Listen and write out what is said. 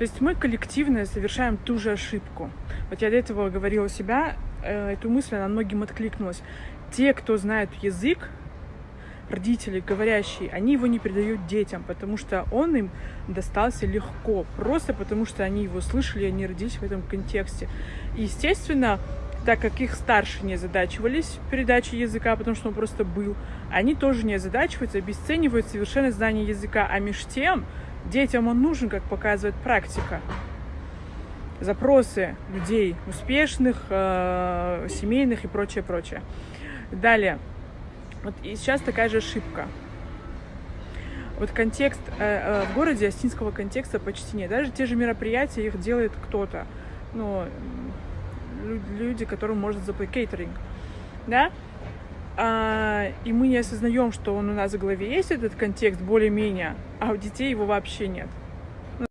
То есть мы коллективно совершаем ту же ошибку. Вот я до этого говорила себя, эту мысль, она многим откликнулась. Те, кто знает язык, родители говорящие, они его не передают детям, потому что он им достался легко, просто потому что они его слышали, они родились в этом контексте. И, естественно, так как их старшие не озадачивались передачей языка, потому что он просто был, они тоже не озадачиваются, обесценивают совершенно знание языка, а меж тем детям он нужен, как показывает практика. Запросы людей успешных, семейных и прочее. Далее. Вот и сейчас такая же ошибка. Вот контекст в городе осетинского контекста почти нет. Даже те же мероприятия, их делает кто-то. Ну, люди, которым может заплатить кейтеринг. Да? И мы не осознаем, что он у нас в голове есть, этот контекст, более-менее, а у детей его вообще нет.